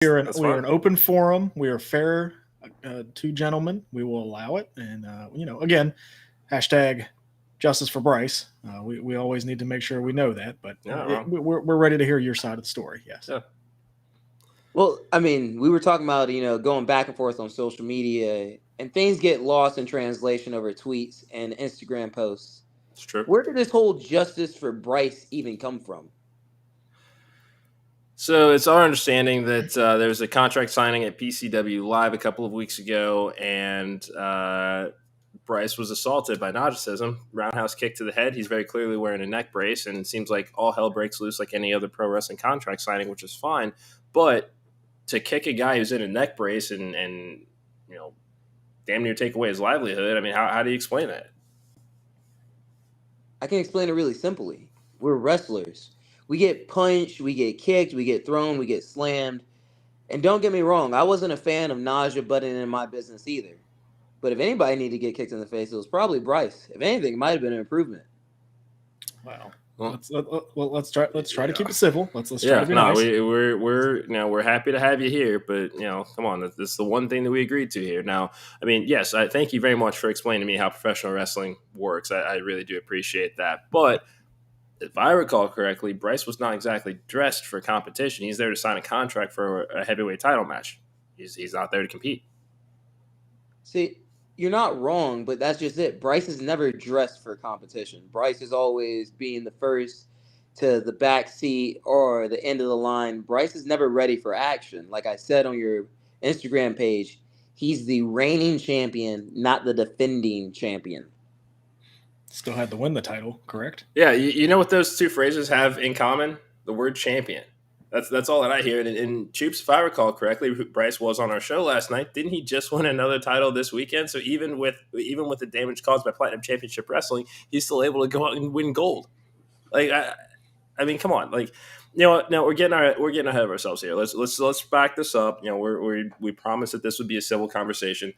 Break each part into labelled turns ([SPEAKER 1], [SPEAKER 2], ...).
[SPEAKER 1] We are
[SPEAKER 2] fine.
[SPEAKER 1] an open forum. We are fair to gentlemen. We will allow it. And again, hashtag justice for Bryce. We always need to make sure we know that. But we're ready to hear your side of the story. Yes.
[SPEAKER 2] Yeah.
[SPEAKER 3] Well, I mean, we were talking about, going back and forth on social media, and things get lost in translation over tweets and Instagram posts.
[SPEAKER 2] It's true.
[SPEAKER 3] Where did this whole justice for Bryce even come from?
[SPEAKER 2] So it's our understanding that there was a contract signing at PCW Live a couple of weeks ago, and Bryce was assaulted by narcissism, roundhouse kick to the head. He's very clearly wearing a neck brace, and it seems like all hell breaks loose like any other pro wrestling contract signing, which is fine. But to kick a guy who's in a neck brace and damn near take away his livelihood, I mean, how do you explain that?
[SPEAKER 3] I can explain it really simply. We're wrestlers. We get punched, we get kicked, we get thrown, we get slammed. And don't get me wrong, I wasn't a fan of Naja butting in my business either. But if anybody needed to get kicked in the face, it was probably Bryce. If anything, it might have been an improvement.
[SPEAKER 1] Wow. Let's try to keep it civil. Let's try to be nice.
[SPEAKER 2] We're happy to have you here, but come on, this is the one thing that we agreed to here. Now, I mean, yes, I thank you very much for explaining to me how professional wrestling works. I really do appreciate that. But if I recall correctly, Bryce was not exactly dressed for competition. He's there to sign a contract for a heavyweight title match. He's not there to compete.
[SPEAKER 3] See, you're not wrong, but that's just it. Bryce is never dressed for competition. Bryce is always being the first to the back seat or the end of the line. Bryce is never ready for action. Like I said on your Instagram page, he's the reigning champion, not the defending champion.
[SPEAKER 1] Still had to win the title, correct?
[SPEAKER 2] Yeah, you know what those two phrases have in common? The word champion. That's all that I hear. And Choops, if I recall correctly, Bryce was on our show last night. Didn't he just win another title this weekend? So even with the damage caused by Platinum Championship Wrestling, he's still able to go out and win gold. Like I mean, come on. Like, now we're getting ahead of ourselves here. Let's back this up. We promised that this would be a civil conversation.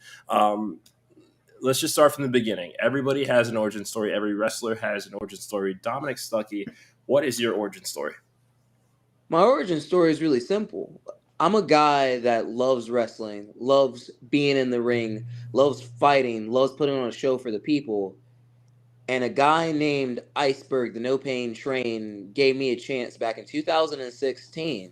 [SPEAKER 2] Let's just start from the beginning. Everybody has an origin story. Every wrestler has an origin story. Dominic Stuckey, what is your origin story?
[SPEAKER 3] My origin story is really simple. I'm a guy that loves wrestling, loves being in the ring, loves fighting, loves putting on a show for the people. And a guy named Iceberg, the No Pain Train, gave me a chance back in 2016.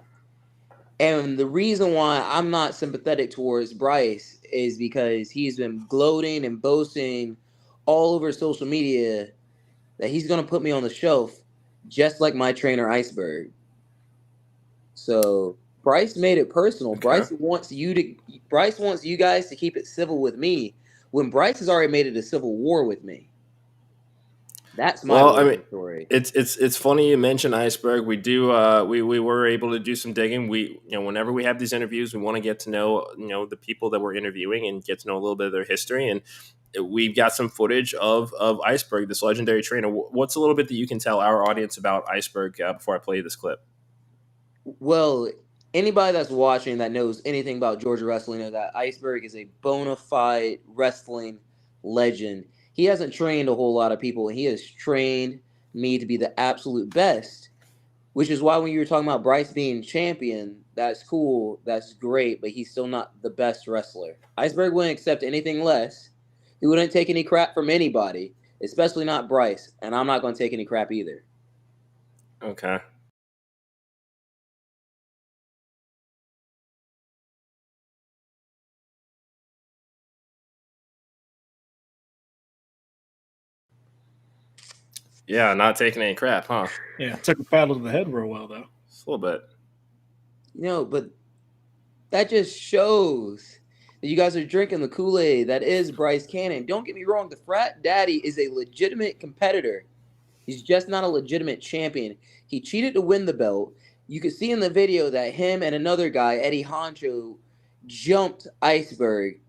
[SPEAKER 3] And the reason why I'm not sympathetic towards Bryce is because he's been gloating and boasting all over social media that he's going to put me on the shelf, just like my trainer Iceberg. So Bryce made it personal. Okay. Bryce wants you guys to keep it civil with me when Bryce has already made it a civil war with me. That's my story.
[SPEAKER 2] It's funny you mention Iceberg. We do we were able to do some digging. We whenever we have these interviews, we want to get to know the people that we're interviewing and get to know a little bit of their history. And we've got some footage of Iceberg, this legendary trainer. What's a little bit that you can tell our audience about Iceberg before I play this clip?
[SPEAKER 3] Well, anybody that's watching that knows anything about Georgia wrestling knows that Iceberg is a bona fide wrestling legend. He hasn't trained a whole lot of people, and he has trained me to be the absolute best, which is why when you were talking about Bryce being champion, that's cool, that's great, but he's still not the best wrestler. Iceberg wouldn't accept anything less. He wouldn't take any crap from anybody, especially not Bryce, and I'm not going to take any crap either.
[SPEAKER 2] Okay. Yeah, not taking any crap, huh?
[SPEAKER 1] Yeah, took a paddle to the head real well, though.
[SPEAKER 2] Just a little bit.
[SPEAKER 3] But that just shows that you guys are drinking the Kool-Aid that is Bryce Cannon. Don't get me wrong, the Frat Daddy is a legitimate competitor. He's just not a legitimate champion. He cheated to win the belt. You could see in the video that him and another guy, Eddie Honcho, jumped Iceberg.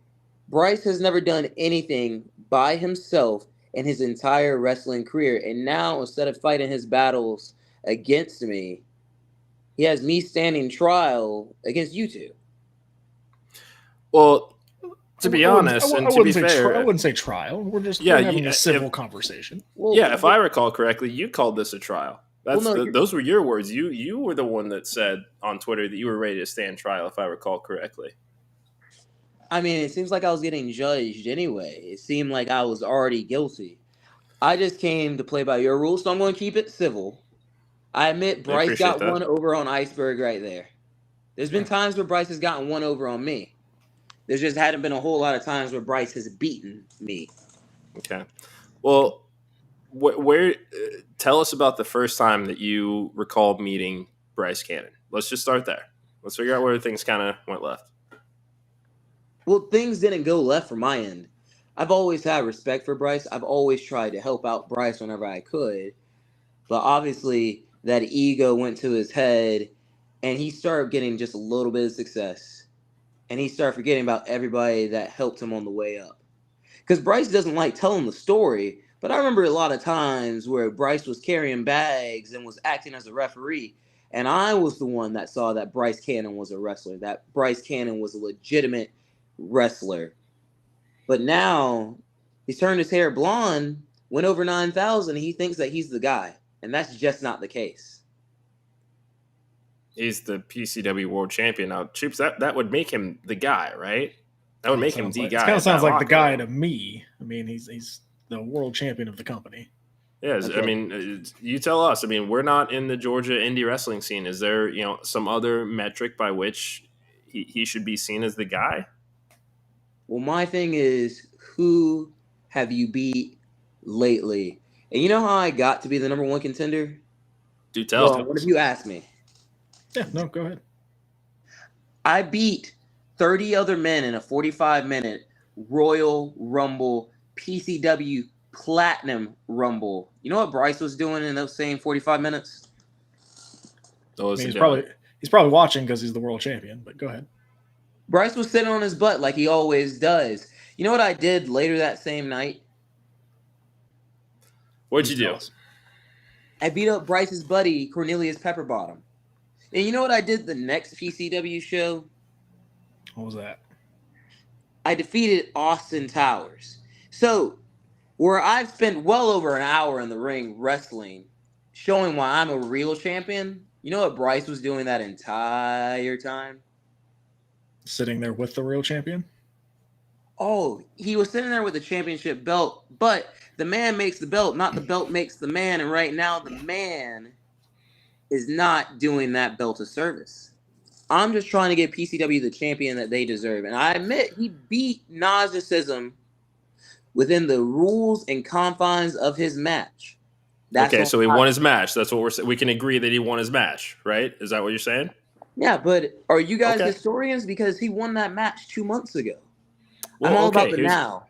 [SPEAKER 3] Bryce has never done anything by himself in his entire wrestling career. And now, instead of fighting his battles against me, he has me standing trial against you two.
[SPEAKER 2] Well, to be honest, and to be fair,
[SPEAKER 1] I wouldn't say trial. We're just having a civil conversation.
[SPEAKER 2] Well, if I recall correctly, you called this a trial. Those were your words. You were the one that said on Twitter that you were ready to stand trial, if I recall correctly.
[SPEAKER 3] I mean, it seems like I was getting judged anyway. It seemed like I was already guilty. I just came to play by your rules, so I'm going to keep it civil. I admit
[SPEAKER 2] I
[SPEAKER 3] Bryce
[SPEAKER 2] appreciate
[SPEAKER 3] got
[SPEAKER 2] that.
[SPEAKER 3] one over on Iceberg right there. There's been times where Bryce has gotten one over on me. There's just hadn't been a whole lot of times where Bryce has beaten me.
[SPEAKER 2] Okay. Well, where tell us about the first time that you recall meeting Bryce Cannon. Let's just start there. Let's figure out where things kind of went left.
[SPEAKER 3] Well, things didn't go left from my end. I've always had respect for Bryce. I've always tried to help out Bryce whenever I could. But obviously, that ego went to his head, and he started getting just a little bit of success. And he started forgetting about everybody that helped him on the way up. Because Bryce doesn't like telling the story, but I remember a lot of times where Bryce was carrying bags and was acting as a referee, and I was the one that saw that Bryce Cannon was a wrestler, that Bryce Cannon was a legitimate wrestler. But now he's turned his hair blonde, went over 9,000, and he thinks that he's the guy, and that's just not the case.
[SPEAKER 2] He's the PCW World Champion now. Troops, that would make him the guy, right? That would make him the guy.
[SPEAKER 1] It kind of sounds like the guy to me. I mean, he's the world champion of the company.
[SPEAKER 2] Yeah, I mean, you tell us. I mean, we're not in the Georgia indie wrestling scene. Is there, some other metric by which he should be seen as the guy?
[SPEAKER 3] Well, my thing is, who have you beat lately? And you know how I got to be the number one contender?
[SPEAKER 2] Do tell.
[SPEAKER 3] Well, what if you ask me?
[SPEAKER 1] Yeah, no, go ahead.
[SPEAKER 3] I beat 30 other men in a 45-minute Royal Rumble PCW Platinum Rumble. You know what Bryce was doing in those same 45 minutes?
[SPEAKER 1] He's probably watching because he's the world champion, but go ahead.
[SPEAKER 3] Bryce was sitting on his butt like he always does. You know what I did later that same night?
[SPEAKER 2] What'd you do?
[SPEAKER 3] I beat up Bryce's buddy, Cornelius Pepperbottom. And you know what I did the next PCW show?
[SPEAKER 1] What was that?
[SPEAKER 3] I defeated Austin Towers. So, where I've spent well over an hour in the ring wrestling, showing why I'm a real champion, you know what Bryce was doing that entire time?
[SPEAKER 1] Sitting there with the real champion?
[SPEAKER 3] Oh, he was sitting there with the championship belt, but the man makes the belt, not the belt makes the man. And right now, the man is not doing that belt a service. I'm just trying to give PCW the champion that they deserve. And I admit he beat narcissism within the rules and confines of his match.
[SPEAKER 2] Okay, so he won his match. That's what we're saying. We can agree that he won his match, right? Is that what you're saying?
[SPEAKER 3] Yeah, but are you guys historians? Because he won that match 2 months ago.
[SPEAKER 2] Well,
[SPEAKER 3] I'm all about the now.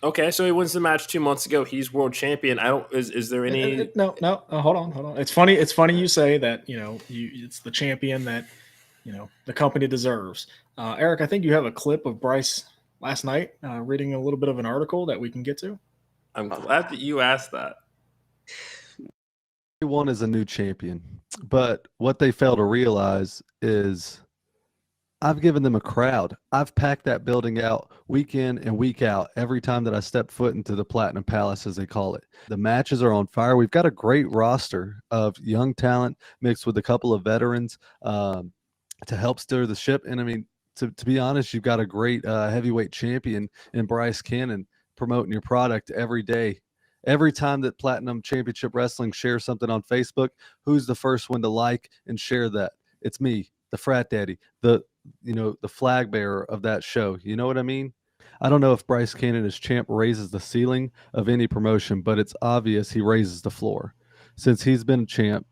[SPEAKER 2] Okay, so he wins the match 2 months ago. He's world champion. Is there any?
[SPEAKER 1] No. Hold on. It's funny you say that. It's the champion that the company deserves. Eric, I think you have a clip of Bryce last night reading a little bit of an article that we can get to.
[SPEAKER 2] I'm glad that you asked that.
[SPEAKER 4] One is a new champion, but what they fail to realize is I've given them a crowd. I've packed that building out week in and week out every time that I step foot into the Platinum Palace, as they call it. The matches are on fire. We've got a great roster of young talent mixed with a couple of veterans to help steer the ship. And I mean, to be honest, you've got a great heavyweight champion in Bryce Cannon promoting your product every day. Every time that Platinum Championship Wrestling shares something on Facebook, who's the first one to like and share that? It's me, the frat daddy, the flag bearer of that show. You know what I mean? I don't know if Bryce Cannon as champ raises the ceiling of any promotion, but it's obvious he raises the floor. Since he's been champ,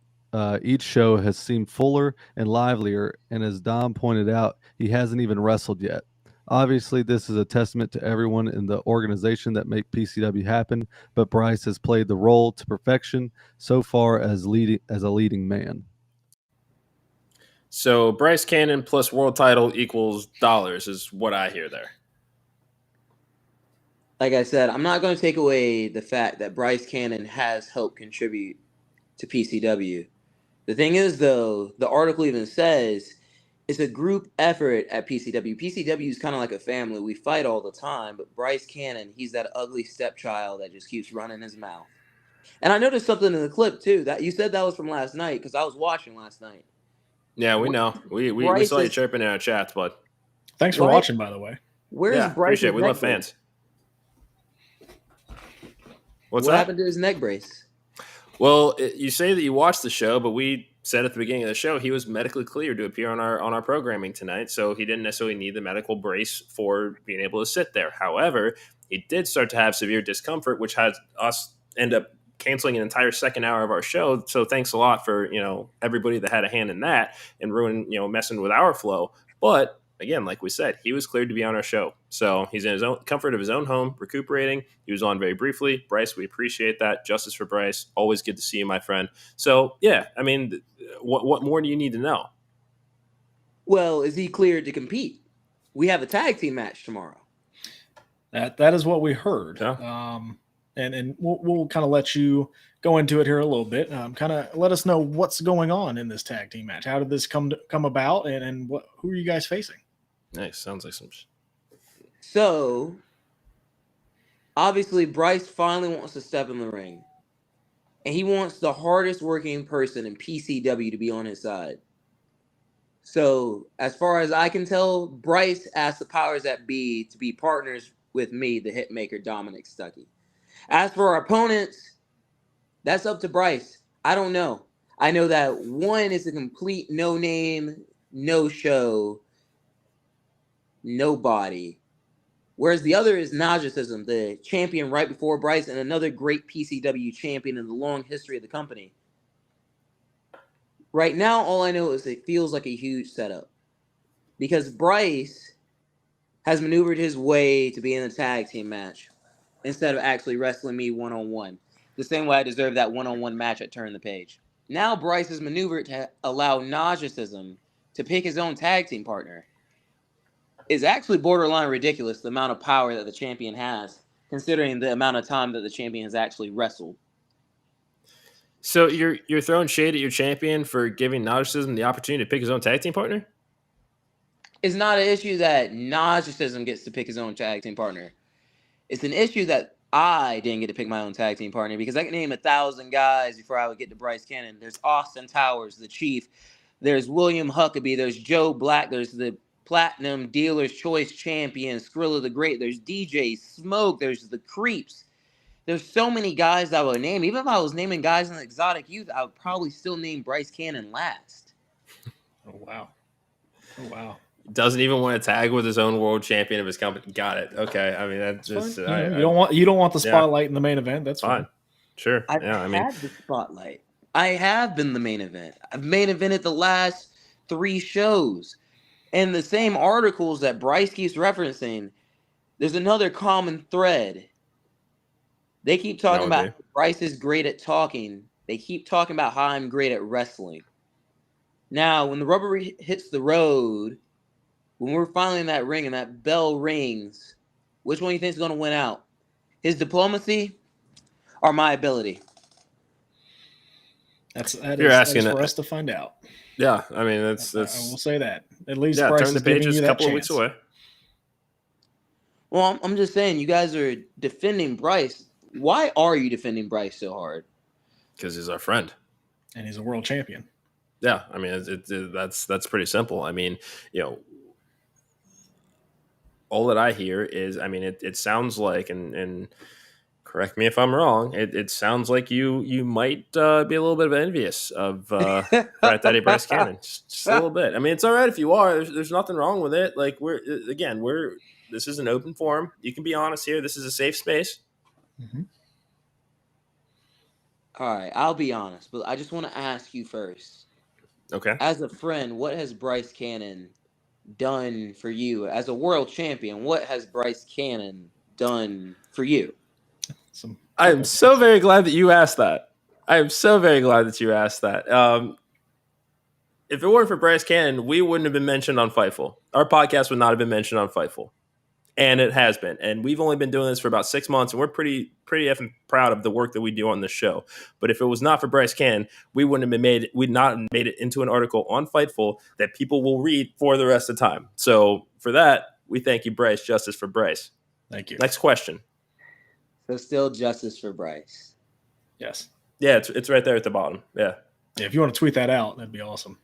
[SPEAKER 4] each show has seemed fuller and livelier, and as Dom pointed out, he hasn't even wrestled yet. Obviously, this is a testament to everyone in the organization that make PCW happen, but Bryce has played the role to perfection so far as a leading man.
[SPEAKER 2] So Bryce Cannon plus world title equals dollars is what I hear there.
[SPEAKER 3] Like I said, I'm not going to take away the fact that Bryce Cannon has helped contribute to PCW. The thing is, though, the article even says it's a group effort at PCW. PCW is kind of like a family. We fight all the time, but Bryce Cannon, he's that ugly stepchild that just keeps running his mouth. And I noticed something in the clip too that you said that was from last night because I was watching last night.
[SPEAKER 2] Yeah, we know. We saw you chirping in our chats, bud.
[SPEAKER 1] Thanks for watching, by the way.
[SPEAKER 3] Where's Bryce's
[SPEAKER 2] appreciate it. We
[SPEAKER 3] neck
[SPEAKER 2] love
[SPEAKER 3] brace?
[SPEAKER 2] fans. What
[SPEAKER 3] happened to his neck brace?
[SPEAKER 2] Well, you say that you watched the show, but we said at the beginning of the show he was medically cleared to appear on our programming tonight, so he didn't necessarily need the medical brace for being able to sit there. However, he did start to have severe discomfort, which had us end up canceling an entire second hour of our show. So thanks a lot for everybody that had a hand in that and messing with our flow. But again, like we said, he was cleared to be on our show. So he's in his own comfort of his own home, recuperating. He was on very briefly. Bryce, we appreciate that. Justice for Bryce. Always good to see you, my friend. So, yeah, I mean, what more do you need to know?
[SPEAKER 3] Well, is he cleared to compete? We have a tag team match tomorrow.
[SPEAKER 1] That is what we heard.
[SPEAKER 2] Yeah.
[SPEAKER 1] And we'll kind of let you go into it here a little bit. Kind of let us know what's going on in this tag team match. How did this come about, and who are you guys facing?
[SPEAKER 2] Nice. Sounds like some.
[SPEAKER 3] So, obviously, Bryce finally wants to step in the ring, and he wants the hardest working person in PCW to be on his side. So, as far as I can tell, Bryce asked the powers that be to be partners with me, the hitmaker Dominic Stuckey. As for our opponents, that's up to Bryce. I don't know. I know that one is a complete no-name, no-show, nobody. Whereas the other is Narcissism, the champion right before Bryce, and another great PCW champion in the long history of the company. Right now, all I know is it feels like a huge setup. Because Bryce has maneuvered his way to be in a tag team match instead of actually wrestling me one-on-one. The same way I deserve that one-on-one match at Turn the Page. Now Bryce has maneuvered to allow Narcissism to pick his own tag team partner. It's actually borderline ridiculous the amount of power that the champion has, considering the amount of time that the champion has actually wrestled.
[SPEAKER 2] So you're throwing shade at your champion for giving Narcissism the opportunity to pick his own tag team partner?
[SPEAKER 3] It's not an issue that Narcissism gets to pick his own tag team partner. It's an issue that I didn't get to pick my own tag team partner because I can name 1,000 guys before I would get to Bryce Cannon. There's Austin Towers, the Chief. There's William Huckabee. There's Joe Black. There's the Platinum Dealer's Choice Champion, Skrilla the Great. There's DJ Smoke. There's the Creeps. There's so many guys that I would name. Even if I was naming guys in the Exotic Youth, I would probably still name Bryce Cannon last.
[SPEAKER 1] Oh, wow.
[SPEAKER 2] Doesn't even want to tag with his own world champion of his company. Got it. Okay. I mean, that's just
[SPEAKER 1] you don't want the spotlight in the main event. That's fine.
[SPEAKER 2] Sure.
[SPEAKER 3] I've had the spotlight. I have been the main event. I've main evented the last 3 shows. And the same articles that Bryce keeps referencing, there's another common thread. They keep talking about how Bryce is great at talking. They keep talking about how I'm great at wrestling. Now, when the rubber hits the road, when we're finally in that ring and that bell rings, which one do you think is going to win out? His diplomacy or my ability?
[SPEAKER 1] That's for us to find out.
[SPEAKER 2] Yeah, I mean that's.
[SPEAKER 1] I will say that at least.
[SPEAKER 2] Yeah,
[SPEAKER 1] Bryce
[SPEAKER 2] Turn the Page is a couple of weeks away.
[SPEAKER 3] Well, I'm just saying, you guys are defending Bryce. Why are you defending Bryce so hard?
[SPEAKER 2] Because he's our friend,
[SPEAKER 1] and he's a world champion.
[SPEAKER 2] Yeah, I mean that's pretty simple. I mean, all that I hear is, I mean, it sounds like, and correct me if I'm wrong, it sounds like you might be a little bit envious of Frat Daddy Bryce Cannon, just a little bit. I mean, it's all right if you are. There's nothing wrong with it. Like this is an open forum. You can be honest here. This is a safe space.
[SPEAKER 1] Mm-hmm.
[SPEAKER 3] All right, I'll be honest, but I just want to ask you first.
[SPEAKER 2] Okay.
[SPEAKER 3] As a friend, what has Bryce Cannon done for you? As a world champion, what has Bryce Cannon done for you?
[SPEAKER 2] I am so very glad that you asked that. If it weren't for Bryce Cannon, we wouldn't have been mentioned on Fightful. Our podcast would not have been mentioned on Fightful. And it has been. And we've only been doing this for about 6 months, and we're pretty effing proud of the work that we do on this show. But if it was not for Bryce Cannon, we'd not have made it into an article on Fightful that people will read for the rest of the time. So for that, we thank you, Bryce. Justice for Bryce.
[SPEAKER 1] Thank you.
[SPEAKER 2] Next question.
[SPEAKER 3] So still justice for Bryce.
[SPEAKER 1] Yes.
[SPEAKER 2] Yeah, it's right there at the bottom. Yeah.
[SPEAKER 1] Yeah, if you want to tweet that out, that'd be awesome.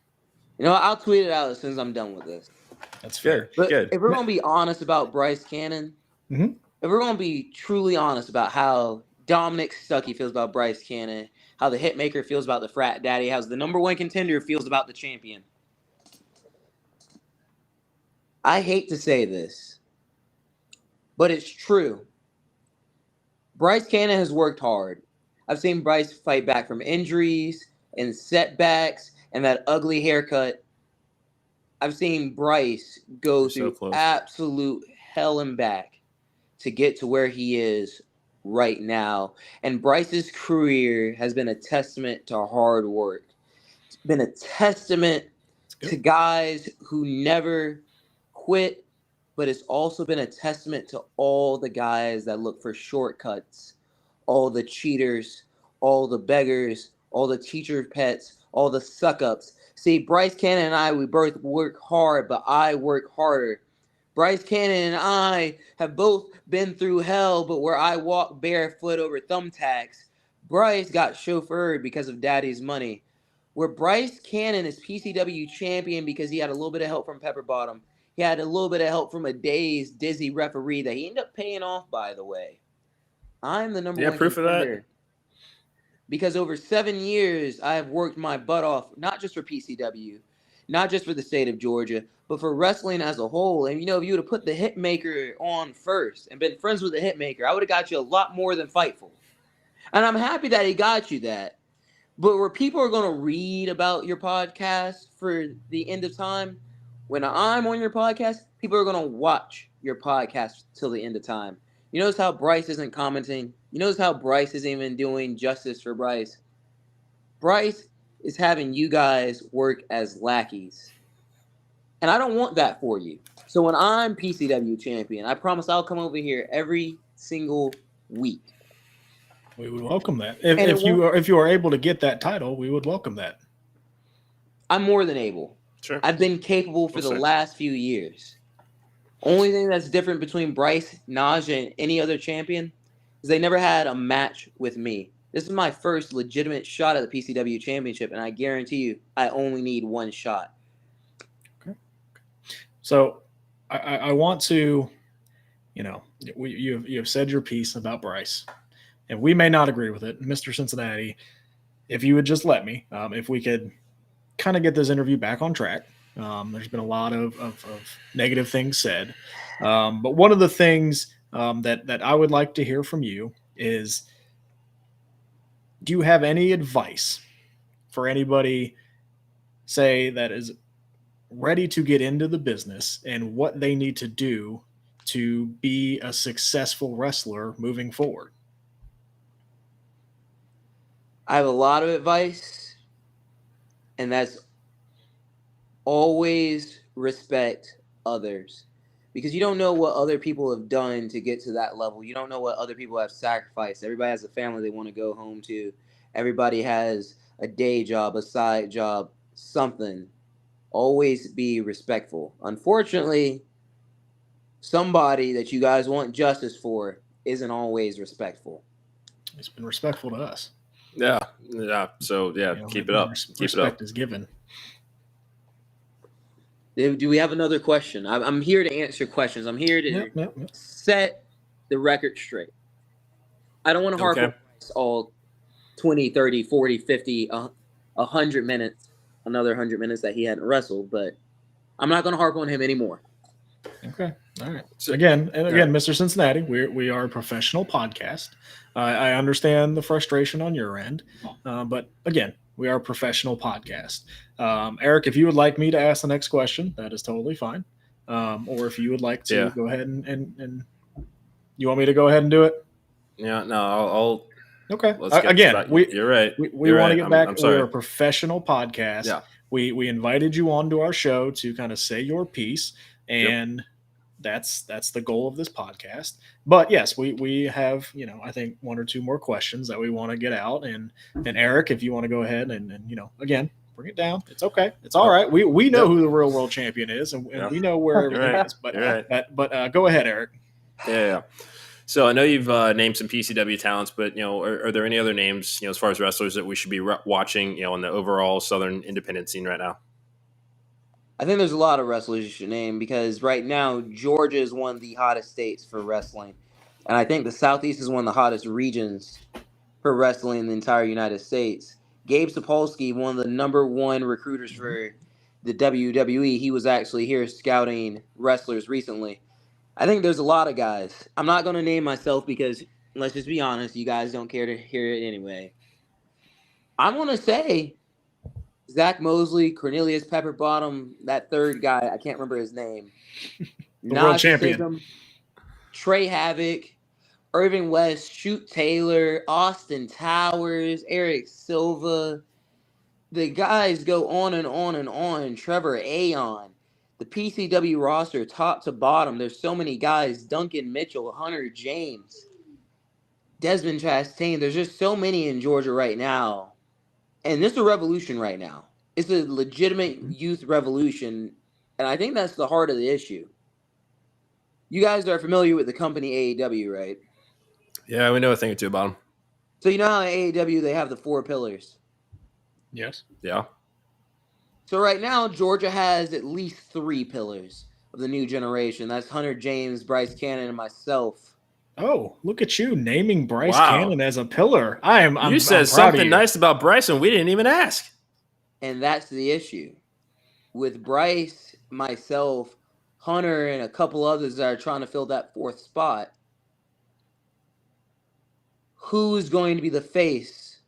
[SPEAKER 3] I'll tweet it out as soon as I'm done with this.
[SPEAKER 1] That's fair.
[SPEAKER 3] But
[SPEAKER 2] Good.
[SPEAKER 3] if we're going to be honest about Bryce Cannon,
[SPEAKER 1] Mhm.
[SPEAKER 3] if we're going to be truly honest about how Dominic Stuckey feels about Bryce Cannon, how the Hitmaker feels about the frat daddy, how the number one contender feels about the champion. I hate to say this, but it's true. Bryce Cannon has worked hard. I've seen Bryce fight back from injuries and setbacks and that ugly haircut. I've seen Bryce go through absolute hell and back to get to where he is right now. And Bryce's career has been a testament to hard work. It's been a testament to guys who never quit, but it's also been a testament to all the guys that look for shortcuts, all the cheaters, all the beggars, all the teacher pets, all the suck-ups. See, Bryce Cannon and I, we both work hard, but I work harder. Bryce Cannon and I have both been through hell, but where I walk barefoot over thumbtacks, Bryce got chauffeured because of daddy's money. Where Bryce Cannon is PCW champion because he had a little bit of help from Pepper Bottom. He had a little bit of help from a dazed, dizzy referee that he ended up paying off, by the way. I'm the number one
[SPEAKER 2] proof
[SPEAKER 3] contender.
[SPEAKER 2] of that.
[SPEAKER 3] Because over 7 years, I have worked my butt off, not just for PCW, not just for the state of Georgia, but for wrestling as a whole. And, if you would have put the Hitmaker on first and been friends with the Hitmaker, I would have got you a lot more than Fightful. And I'm happy that he got you that. But where people are going to read about your podcast for the end of time, when I'm on your podcast, people are going to watch your podcast till the end of time. You notice how Bryce isn't commenting? You notice how Bryce isn't even doing justice for Bryce? Bryce is having you guys work as lackeys. And I don't want that for you. So when I'm PCW champion, I promise I'll come over here every single week.
[SPEAKER 1] We would welcome that. If you are able to get that title, we would welcome that.
[SPEAKER 3] I'm more than able.
[SPEAKER 2] Sure.
[SPEAKER 3] I've been capable for the last few years. Only thing that's different between Bryce, Naj, and any other champion is they never had a match with me. This is my first legitimate shot at the PCW championship, and I guarantee you I only need one shot.
[SPEAKER 1] Okay. So I want to, you have said your piece about Bryce, and we may not agree with it. Mr. Cincinnati, if you would just let me, if we could kind of get this interview back on track. There's been a lot of negative things said. But one of the things that I would like to hear from you is, do you have any advice for anybody, say, that is ready to get into the business and what they need to do to be a successful wrestler moving forward?
[SPEAKER 3] I have a lot of advice, and that's always respect others, because you don't know what other people have done to get to that level. You don't know what other people have sacrificed. Everybody has a family they want to go home to. Everybody has a day job, a side job, something. Always be respectful. Unfortunately, somebody that you guys want justice for isn't always respectful.
[SPEAKER 1] It's been respectful to us.
[SPEAKER 2] Yeah. So keep it up.
[SPEAKER 1] Respect is given.
[SPEAKER 3] Do we have another question? I'm here to answer questions. I'm here to set the record straight. I don't want to harp on all 20, 30, 40, 50, 100 minutes, another 100 minutes that he hadn't wrestled, but I'm not going to harp on him anymore.
[SPEAKER 1] Okay. All right. So again, Mr. Cincinnati, we are a professional podcast. I understand the frustration on your end, but again, we are a professional podcast. Eric, if you would like me to ask the next question, that is totally fine. Or if you would like to go ahead and you want me to go ahead and do it?
[SPEAKER 2] Yeah, no, I'll.
[SPEAKER 1] Okay.
[SPEAKER 2] Again, you're right.
[SPEAKER 1] We want to get back. We're a professional podcast.
[SPEAKER 2] Yeah.
[SPEAKER 1] We invited you onto our show to kind of say your piece, and that's the goal of this podcast. But yes, we have, I think 1 or 2 more questions that we want to get out. And Eric, if you want to go ahead and again, bring it down. It's okay. It's all right. We know who the real world champion is, and we know where everything is. But go ahead, Eric.
[SPEAKER 2] Yeah. So I know you've named some PCW talents, but are there any other names, as far as wrestlers that we should be watching, in the overall Southern independent scene right now?
[SPEAKER 3] I think there's a lot of wrestlers you should name because right now Georgia is one of the hottest states for wrestling, and I think the Southeast is one of the hottest regions for wrestling in the entire United States. Gabe Sapolsky, one of the number one recruiters for the WWE, he was actually here scouting wrestlers recently. I think there's a lot of guys. I'm not going to name myself because, let's just be honest, you guys don't care to hear it anyway. I'm going to say Zach Mosley, Cornelius Pepperbottom, that third guy, I can't remember his name.
[SPEAKER 1] The world champion.
[SPEAKER 3] Trey Havoc, Irving West, Shoot Taylor, Austin Towers, Eric Silva. The guys go on and on and on. Trevor Aon. The PCW roster, top to bottom, there's so many guys. Duncan Mitchell, Hunter James, Desmond Chastain. There's just so many in Georgia right now. And this is a revolution right now. It's a legitimate youth revolution. And I think that's the heart of the issue. You guys are familiar with the company AEW, right?
[SPEAKER 2] Yeah, we know a thing or two about them.
[SPEAKER 3] So you know how in AEW they have the 4 pillars?
[SPEAKER 1] Yes.
[SPEAKER 2] Yeah.
[SPEAKER 3] So right now, Georgia has at least 3 pillars of the new generation. That's Hunter James, Bryce Cannon, and myself.
[SPEAKER 1] Oh, look at you naming Bryce Cannon as a pillar. You
[SPEAKER 2] said something nice about Bryce, and we didn't even ask.
[SPEAKER 3] And that's the issue. With Bryce, myself, Hunter, and a couple others that are trying to fill that 4th spot, who's going to be the face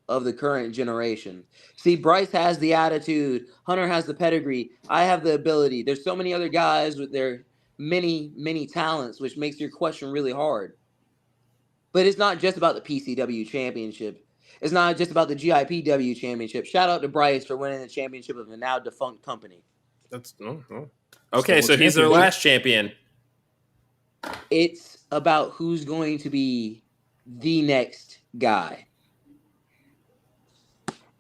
[SPEAKER 3] of the current generation? See, Bryce has the attitude. Hunter has the pedigree. I have the ability. There's so many other guys with their many, many talents, which makes your question really hard. But it's not just about the PCW championship. It's not just about the GIPW championship. Shout out to Bryce for winning the championship of a now defunct company.
[SPEAKER 2] Okay, so he's their last champion.
[SPEAKER 3] It's about who's going to be the next guy.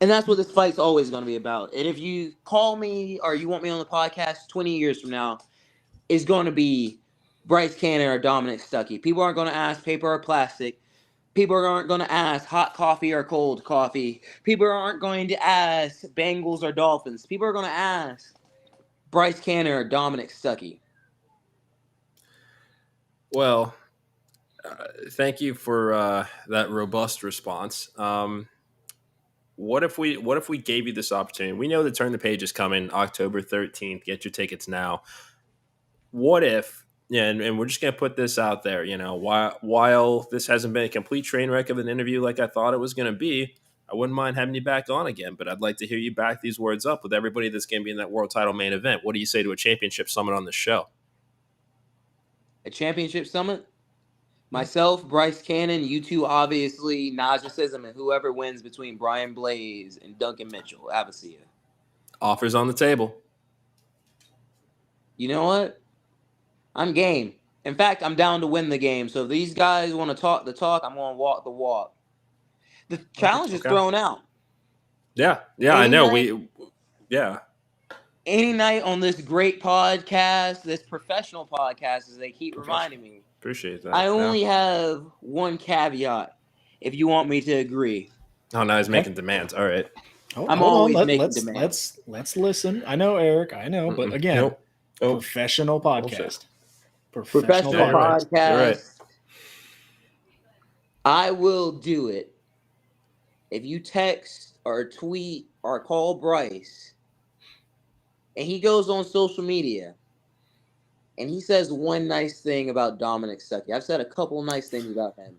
[SPEAKER 3] And that's what this fight's always going to be about. And if you call me or you want me on the podcast 20 years from now, it's going to be Bryce Cannon or Dominic Stuckey. People aren't going to ask paper or plastic. People aren't going to ask hot coffee or cold coffee. People aren't going to ask Bengals or Dolphins. People are going to ask Bryce Cannon or Dominic Stuckey.
[SPEAKER 2] Well, thank you for that robust response. What if we gave you this opportunity? We know the Turn the Page is coming October 13th. Get your tickets now. What if, and we're just going to put this out there, while this hasn't been a complete train wreck of an interview like I thought it was going to be, I wouldn't mind having you back on again, but I'd like to hear you back these words up with everybody that's going to be in that world title main event. What do you say to a championship summit on the show?
[SPEAKER 3] A championship summit? Myself, Bryce Cannon, you two, obviously, Naja Sism, and whoever wins between Brian Blaze and Duncan Mitchell. Abasia.
[SPEAKER 2] Offers on the table.
[SPEAKER 3] You know what? I'm game. In fact, I'm down to win the game. So if these guys want to talk the talk, I'm going to walk the walk. The challenge is thrown out.
[SPEAKER 2] Yeah, I know.
[SPEAKER 3] Any night on this great podcast, this professional podcast, as they keep reminding me.
[SPEAKER 2] Appreciate that.
[SPEAKER 3] I only have one caveat, if you want me to agree.
[SPEAKER 2] Oh, now he's making demands. All right.
[SPEAKER 3] I'm always making demands.
[SPEAKER 1] Let's listen. I know, Eric. I know, but again, professional podcast.
[SPEAKER 3] Professional podcast.
[SPEAKER 2] You're right.
[SPEAKER 3] I will do it if you text or tweet or call Bryce and he goes on social media and he says one nice thing about Dominic Stuckey. I've said a couple nice things about him.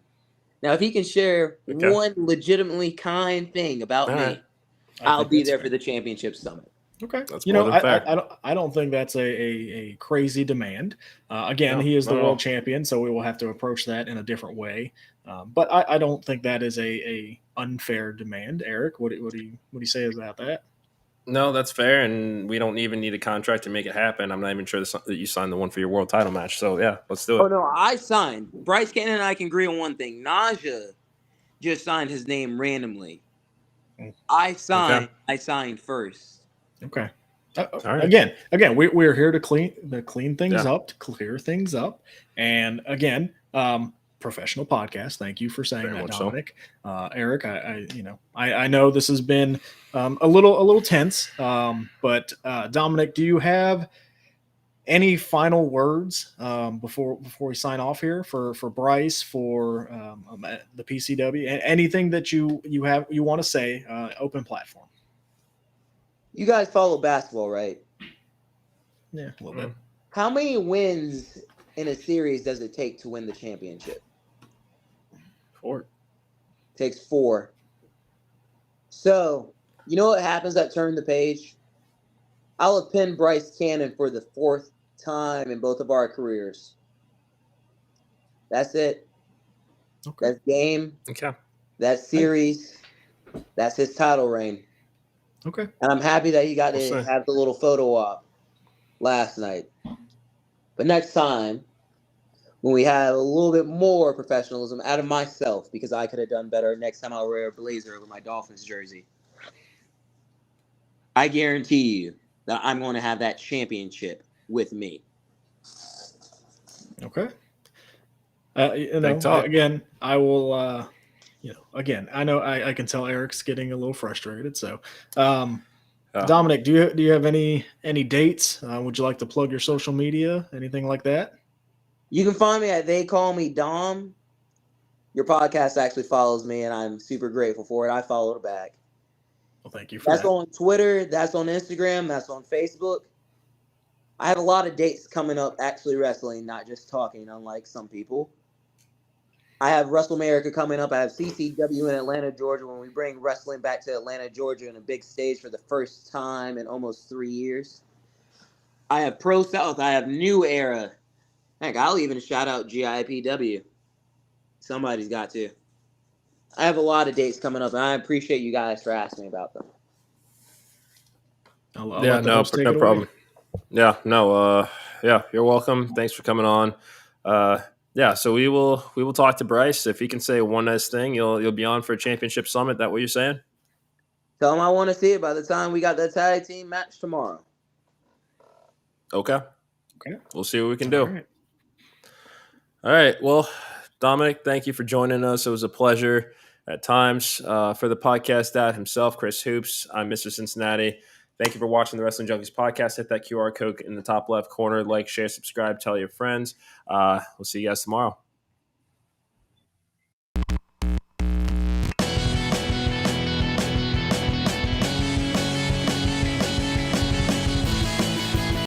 [SPEAKER 3] Now, if he can share one legitimately kind thing about me, I'll be there for the championship summit.
[SPEAKER 1] Okay.
[SPEAKER 2] That's more than fair.
[SPEAKER 1] I don't think that's a crazy demand. Again, he is the world champion, so we will have to approach that in a different way. But I don't think that is a unfair demand. Eric, what do you say about that?
[SPEAKER 2] No, that's fair, and we don't even need a contract to make it happen. I'm not even sure that you signed the one for your world title match. So, yeah, let's do it.
[SPEAKER 3] Oh, no, I signed. Bryce Cannon and I can agree on one thing. Naja just signed his name randomly. I signed first.
[SPEAKER 1] Okay.
[SPEAKER 2] Right.
[SPEAKER 1] Again, we're here to clean things up, to clear things up. And again, professional podcast. Thank you for saying
[SPEAKER 2] Very
[SPEAKER 1] that,
[SPEAKER 2] much so.
[SPEAKER 1] Dominic. Eric, I know this has been a little tense, but Dominic, do you have any final words before we sign off here for Bryce, for the PCW? Anything that you want to say? Open platform.
[SPEAKER 3] You guys follow basketball, right?
[SPEAKER 1] Yeah, a little bit.
[SPEAKER 3] How many wins in a series does it take to win the championship?
[SPEAKER 2] 4.
[SPEAKER 3] It takes 4. So, you know what happens at Turn the Page? I'll have pinned Bryce Cannon for the 4th time in both of our careers. That's it.
[SPEAKER 1] Okay.
[SPEAKER 3] That's game.
[SPEAKER 2] Okay.
[SPEAKER 3] That's series. That's his title reign.
[SPEAKER 1] Okay.
[SPEAKER 3] And I'm happy that he got to have the little photo op last night. But next time, when we have a little bit more professionalism out of myself, because I could have done better, next time I'll wear a blazer over my Dolphins jersey. I guarantee you that I'm going to have that championship with me.
[SPEAKER 1] Okay. Again, I will, again, I know I can tell Eric's getting a little frustrated. So, Dominic, do you have any dates? Would you like to plug your social media? Anything like that?
[SPEAKER 3] You can find me at They Call Me Dom. Your podcast actually follows me, and I'm super grateful for it. I followed it back.
[SPEAKER 1] Well, thank you for
[SPEAKER 3] that. That's
[SPEAKER 1] that.
[SPEAKER 3] on Twitter. That's on Instagram. That's on Facebook. I have a lot of dates coming up actually wrestling, not just talking, unlike some people. I have WrestleMerica coming up. I have CCW in Atlanta, Georgia, when we bring wrestling back to Atlanta, Georgia in a big stage for the first time in almost 3 years. I have Pro South. I have New Era. Heck, I'll even shout out GIPW. Somebody's got to. I have a lot of dates coming up, and I appreciate you guys for asking me about them.
[SPEAKER 2] No problem. Yeah, no, you're welcome. Thanks for coming on. So we will talk to Bryce. If he can say one nice thing, you'll be on for a championship summit. That what you're saying?
[SPEAKER 3] Tell him I want to see it by the time we got the tag team match tomorrow.
[SPEAKER 2] Okay. We'll see what we can do. All right. Well, Dominic, thank you for joining us. It was a pleasure at times. For the podcast dad himself, Chris Hoops, I'm Mr. Cincinnati. Thank you for watching the Wrestling Junkies podcast. Hit that QR code in the top left corner. Like, share, subscribe, tell your friends. We'll see you guys tomorrow.